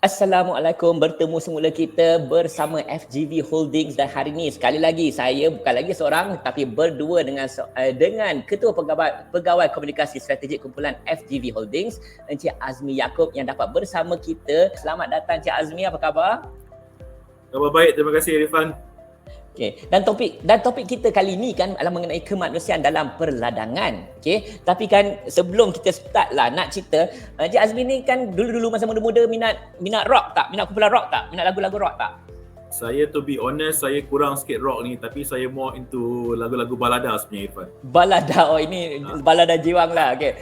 Assalamualaikum, bertemu semula kita bersama FGV Holdings dan hari ini sekali lagi saya bukan lagi seorang tapi berdua dengan Ketua Pegawai Komunikasi Strategik Kumpulan FGV Holdings, Encik Azmi Yaakob yang dapat bersama kita. Selamat datang Encik Azmi, apa khabar? Khabar baik, terima kasih Irfan. Okey, dan topik kita kali ini kan adalah mengenai kemanusiaan dalam perladangan. Okey, tapi kan sebelum kita start lah nak cerita, Encik Azmi ni kan dulu-dulu masa muda-muda minat rock tak? Minat kumpulan rock tak? Minat lagu-lagu rock tak? Saya to be honest, saya kurang sikit rock ni, tapi saya more into lagu-lagu balada sebenarnya Irfan. Balada, oh ini balada jiwang lah. Okey.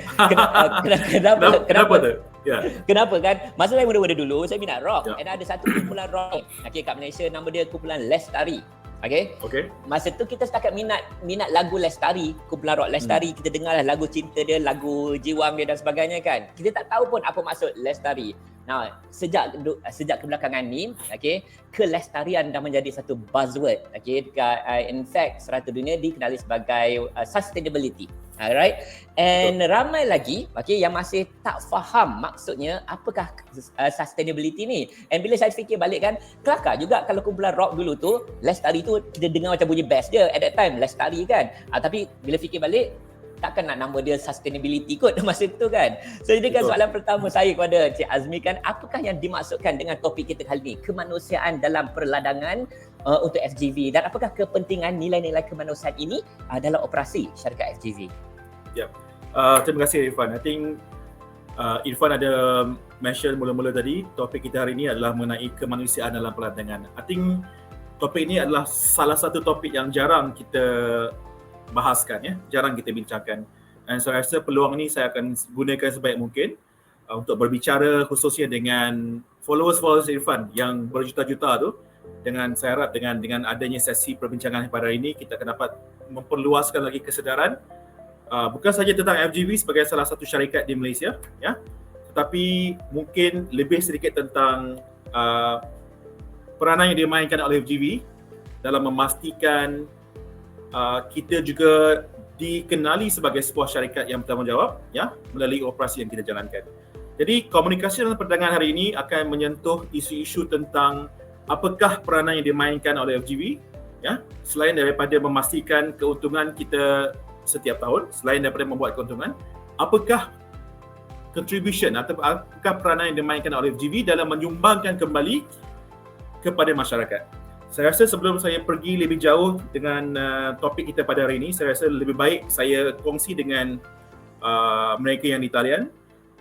Kenapa tu? Ya. Kenapa kan? Masa saya muda-muda dulu, saya minat rock. Ya. Dan ada satu kumpulan rock okey kat Malaysia, nama dia kumpulan Lestari. Okey. Masa tu kita setakat minat lagu Lestari, kumpulan rock Lestari, kita dengarlah lagu cinta dia, lagu jiwang dia dan sebagainya kan. Kita tak tahu pun apa maksud Lestari. Nah, sejak kebelakangan ni, kelestarian dah menjadi satu buzzword. In fact, serata dunia dikenali sebagai sustainability. Alright. And ramai lagi yang masih tak faham maksudnya apakah sustainability ni. And bila saya fikir balik kan, kelakar juga kalau kumpulan rock dulu tu, Lestari tu kita dengar macam bunyi bass dia at that time, Lestari kan. Tapi bila fikir balik, takkan nak nama dia sustainability kot masa tu kan. So jadi kan soalan pertama saya kepada Encik Azmi kan, apakah yang dimaksudkan dengan topik kita kali ni, kemanusiaan dalam perladangan untuk FGV, dan apakah kepentingan nilai-nilai kemanusiaan ini dalam operasi syarikat FGV? Ya. Terima kasih Irfan. I think Irfan ada mention mula-mula tadi, topik kita hari ini adalah mengenai kemanusiaan dalam perladangan. I think topik ini adalah salah satu topik yang jarang kita bahaskan, ya, jarang kita bincangkan. Dan saya rasa peluang ini saya akan gunakan sebaik mungkin untuk berbicara khususnya dengan followers Irfan yang berjuta-juta tu. Dengan saya harap dengan adanya sesi perbincangan pada hari ini, kita akan dapat memperluaskan lagi kesedaran bukan saja tentang FGV sebagai salah satu syarikat di Malaysia, ya, tetapi mungkin lebih sedikit tentang peranan yang dimainkan oleh FGV dalam memastikan kita juga dikenali sebagai sebuah syarikat yang bertanggungjawab, ya, melalui operasi yang kita jalankan. Jadi komunikasi dalam perdagangan hari ini akan menyentuh isu-isu tentang apakah peranan yang dimainkan oleh FGV, ya, selain daripada memastikan keuntungan kita setiap tahun, selain daripada membuat keuntungan, apakah contribution atau apakah peranan yang dimainkan oleh FGV dalam menyumbangkan kembali kepada masyarakat. Saya rasa sebelum saya pergi lebih jauh dengan topik kita pada hari ini, saya rasa lebih baik saya kongsi dengan mereka yang di talian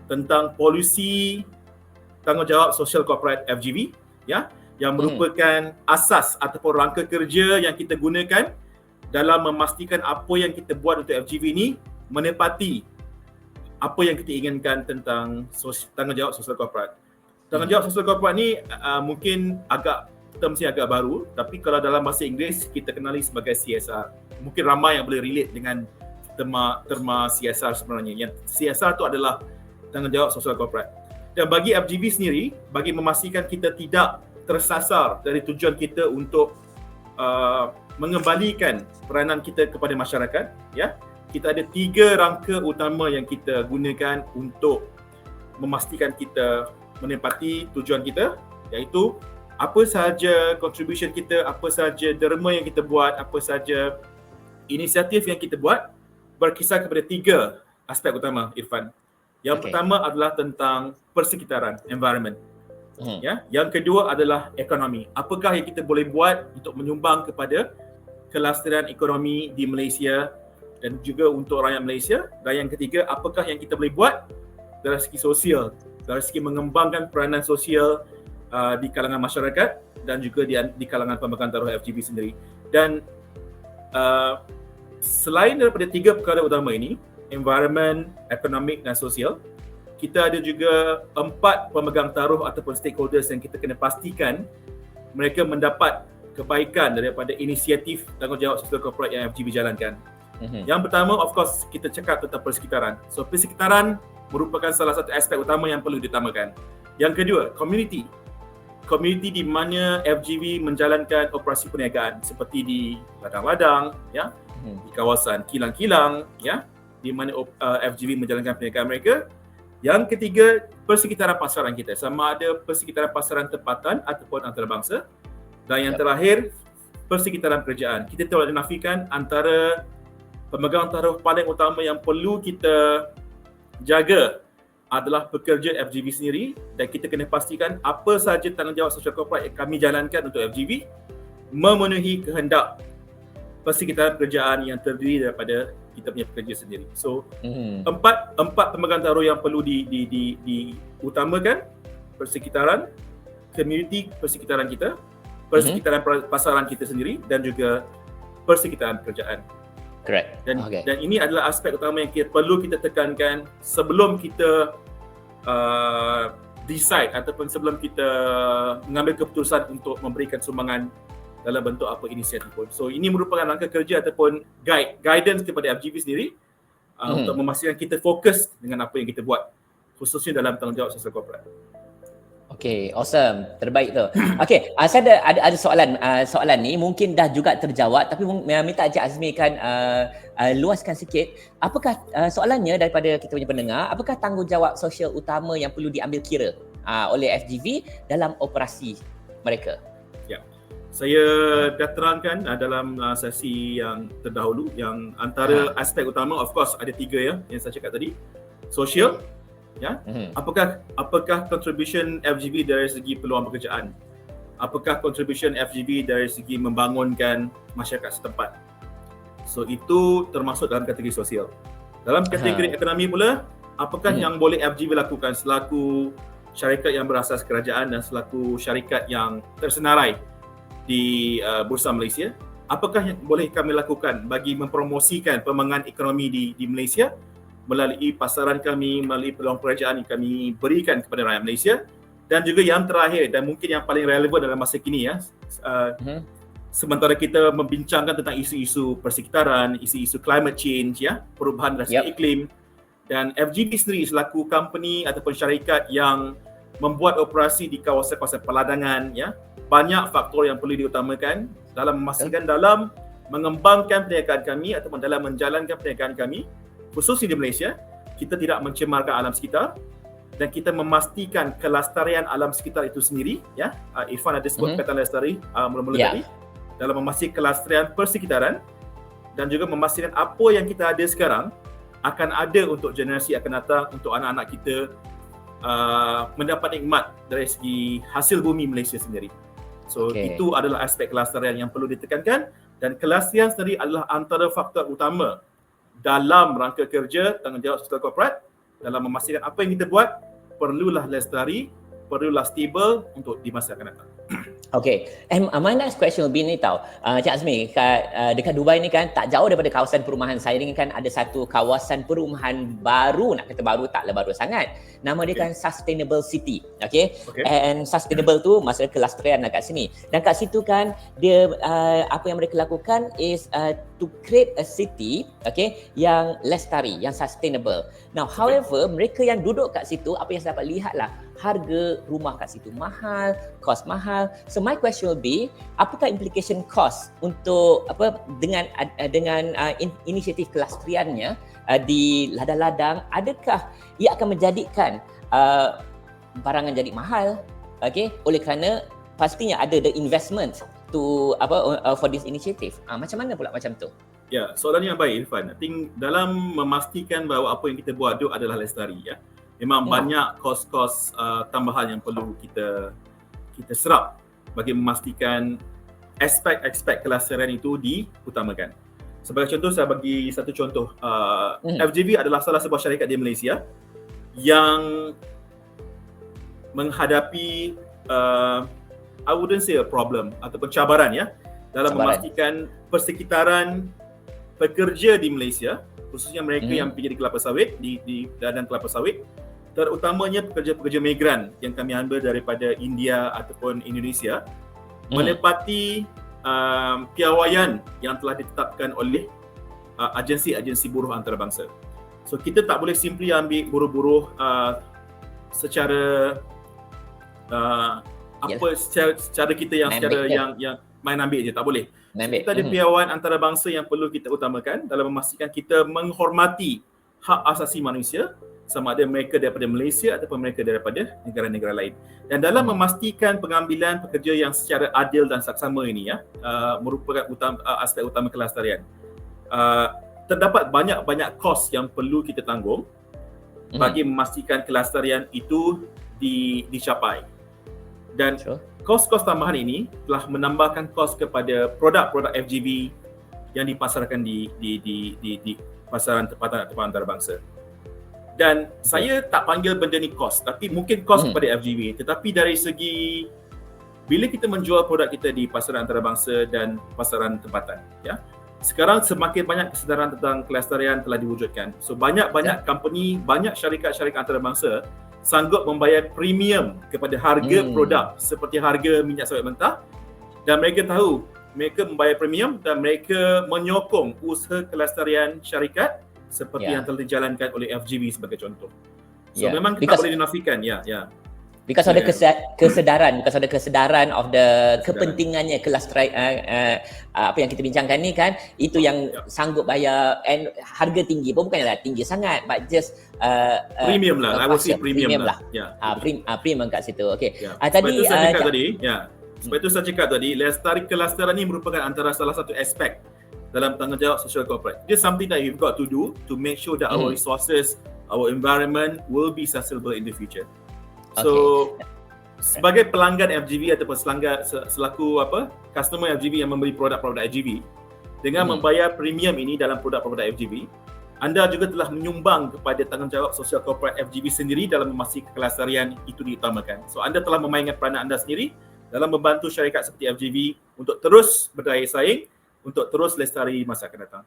tentang polisi tanggungjawab sosial korporat FGV, ya, yang merupakan asas ataupun rangka kerja yang kita gunakan dalam memastikan apa yang kita buat untuk FGV ini menepati apa yang kita inginkan tentang tanggungjawab sosial korporat. Tanggungjawab sosial korporat ni mungkin term agak baru, tapi kalau dalam bahasa Inggeris kita kenali sebagai CSR. Mungkin ramai yang boleh relate dengan terma CSR sebenarnya. Yang CSR tu adalah tanggungjawab sosial korporat. Dan bagi FGV sendiri, bagi memastikan kita tidak tersasar dari tujuan kita untuk mengembalikan peranan kita kepada masyarakat, ya, kita ada 3 rangka utama yang kita gunakan untuk memastikan kita menepati tujuan kita, iaitu apa sahaja contribution kita, apa sahaja derma yang kita buat, apa sahaja inisiatif yang kita buat, berkisar kepada 3 aspek utama, Irfan. Yang pertama adalah tentang persekitaran, environment. Ya, yang kedua adalah ekonomi. Apakah yang kita boleh buat untuk menyumbang kepada kelestarian ekonomi di Malaysia dan juga untuk rakyat Malaysia. Dan yang ketiga, apakah yang kita boleh buat dari segi sosial, dari segi mengembangkan peranan sosial di kalangan masyarakat dan juga di kalangan pemegang taruh FGV sendiri. Dan selain daripada 3 perkara utama ini, environment, economic dan sosial, kita ada juga 4 pemegang taruh ataupun stakeholders yang kita kena pastikan mereka mendapat kebaikan daripada inisiatif tanggungjawab sosial korporat yang FGV jalankan. Yang pertama, of course, kita cakap tentang persekitaran. So, persekitaran merupakan salah satu aspek utama yang perlu ditambahkan. Yang kedua, community di mana FGV menjalankan operasi perniagaan seperti di ladang-ladang, ya, di kawasan kilang-kilang, ya, di mana FGV menjalankan perniagaan mereka. Yang ketiga, persekitaran pasaran kita. Sama ada persekitaran pasaran tempatan ataupun antarabangsa. Dan yang terakhir, persekitaran pekerjaan. Kita tidak boleh nafikan antara pemegang taruh paling utama yang perlu kita jaga adalah pekerja FGV sendiri, dan kita kena pastikan apa sahaja tanggungjawab sosial korporat yang kami jalankan untuk FGV memenuhi kehendak persekitaran pekerjaan yang terdiri daripada kita punya pekerja sendiri. So, empat pemegang taruh yang perlu diutamakan: persekitaran, community persekitaran kita, persekitaran pasaran kita sendiri, dan juga persekitaran pekerjaan. Correct. Dan ini adalah aspek utama yang perlu kita tekankan sebelum kita decide ataupun sebelum kita mengambil keputusan untuk memberikan sumbangan dalam bentuk apa inisiatif pun. So ini merupakan langkah kerja ataupun guidance kepada FGV sendiri untuk memastikan kita fokus dengan apa yang kita buat, khususnya dalam tanggungjawab sosial korporat. Okay, awesome. Terbaik tu. Okay, saya ada soalan ni mungkin dah juga terjawab, tapi minta Encik Azmi kan luaskan sikit. Apakah soalannya daripada kita punya pendengar, apakah tanggungjawab sosial utama yang perlu diambil kira oleh FGV dalam operasi mereka? Ya. Saya dah terangkan dalam sesi yang terdahulu yang antara aspek utama, of course ada 3 ya yang saya cakap tadi. Sosial, ya. Apakah contribution FGV dari segi peluang pekerjaan? Apakah contribution FGV dari segi membangunkan masyarakat setempat? So itu termasuk dalam kategori sosial. Dalam kategori ekonomi pula, apakah yang boleh FGV lakukan selaku syarikat yang berasas kerajaan dan selaku syarikat yang tersenarai di Bursa Malaysia? Apakah yang boleh kami lakukan bagi mempromosikan perkembangan ekonomi di Malaysia melalui pasaran kami, melalui peluang pekerjaan yang kami berikan kepada rakyat Malaysia? Dan juga yang terakhir dan mungkin yang paling relevan dalam masa kini ya, sementara kita membincangkan tentang isu-isu persekitaran, isu-isu climate change ya, perubahan drastik iklim, dan FGV sendiri selaku company ataupun syarikat yang membuat operasi di kawasan-kawasan peladangan ya, banyak faktor yang perlu diutamakan dalam memastikan dalam mengembangkan perniagaan kami ataupun dalam menjalankan perniagaan kami, khususnya di Malaysia, kita tidak mencemarkan alam sekitar dan kita memastikan kelestarian alam sekitar itu sendiri ya. Irfan ada sebut kata lestari mula-mula tadi, dalam memastikan kelestarian persekitaran dan juga memastikan apa yang kita ada sekarang akan ada untuk generasi akan datang, untuk anak-anak kita mendapat nikmat dari segi hasil bumi Malaysia sendiri. So itu adalah aspek kelestarian yang perlu ditekankan, dan kelestarian sendiri adalah antara faktor utama dalam rangka kerja tanggungjawab sosial korporat dalam memastikan apa yang kita buat perlulah lestari, perlulah stable untuk di masa akan datang. Okay, and my next question will be ni tau, Cik Azmi, dekat Dubai ni kan tak jauh daripada kawasan perumahan saya ni kan ada satu kawasan perumahan baru, nak kata baru taklah baru sangat. Nama dia kan Sustainable City, okay? And sustainable tu maksudnya kelestarian kat sini. Dan kat situ kan dia apa yang mereka lakukan is to create a city, okay, yang lestari, yang sustainable. Now, however, mereka yang duduk kat situ, apa yang saya dapat lihat lah, harga rumah kat situ mahal, kos mahal. So my question will be, apakah implication cost untuk dengan inisiatif kelestariannya di ladang-ladang? Adakah ia akan menjadikan barangan jadi mahal? Okay, oleh kerana pastinya ada the investment to for this initiative. Macam mana pula macam tu? Ya, soalan yang baik Irfan. I think dalam memastikan bahawa apa yang kita buat itu adalah lestari ya. Memang banyak kos-kos tambahan yang perlu kita serap bagi memastikan aspek-aspek kelestarian itu diutamakan. Sebagai contoh, saya bagi satu contoh. FGV adalah salah sebuah syarikat di Malaysia yang menghadapi I wouldn't say a problem ataupun cabaran ya dalam memastikan persekitaran pekerja di Malaysia, khususnya mereka yang bekerja di kelapa sawit, di ladang kelapa sawit, terutamanya pekerja-pekerja migran yang kami ambil daripada India ataupun Indonesia, menepati piawaian yang telah ditetapkan oleh agensi-agensi buruh antarabangsa. So kita tak boleh simply ambil buruh-buruh secara secara kita yang secara yang main ambil je, tak boleh. Kita ada piawaian antarabangsa yang perlu kita utamakan dalam memastikan kita menghormati hak asasi manusia sama ada mereka daripada Malaysia ataupun mereka daripada negara-negara lain. Dan dalam memastikan pengambilan pekerja yang secara adil dan saksama ini merupakan aspek utama kelestarian. Terdapat banyak kos yang perlu kita tanggung bagi memastikan kelestarian itu dicapai. Dan kos-kos tambahan ini telah menambahkan kos kepada produk-produk FGV yang dipasarkan di pasaran tempatan antarabangsa. Dan saya tak panggil benda ni kos, tapi mungkin kos kepada FGV. Tetapi dari segi bila kita menjual produk kita di pasaran antarabangsa dan pasaran tempatan, sekarang semakin banyak kesedaran tentang kelestarian telah diwujudkan. So banyak company, banyak syarikat-syarikat antarabangsa sanggup membayar premium kepada harga produk seperti harga minyak sawit mentah, dan mereka tahu mereka membayar premium dan mereka menyokong usaha kelestarian syarikat seperti yang telah dijalankan oleh FGV sebagai contoh. So memang kita boleh dinafikan, because ada kesedaran of the kepentingannya kelestarian, apa yang kita bincangkan ni kan, itu yang sanggup bayar, and harga tinggi pun bukanlah tinggi sangat, but just premium lah, I would say premium lah. Premium kat situ. Okey. Tadi sebab itu saya cakap tadi, kelestarian ni merupakan antara salah satu aspek dalam tanggungjawab social corporate. It's something that you've got to do to make sure that our resources, our environment will be sustainable in the future. So sebagai pelanggan FGV ataupun selaku customer FGV yang membeli produk-produk FGV, dengan membayar premium ini dalam produk-produk FGV, anda juga telah menyumbang kepada tanggungjawab social corporate FGV sendiri dalam memastikan kelestarian itu diutamakan. So anda telah memainkan peranan anda sendiri dalam membantu syarikat seperti FGV untuk terus berdaya saing, untuk terus lestari masa akan datang.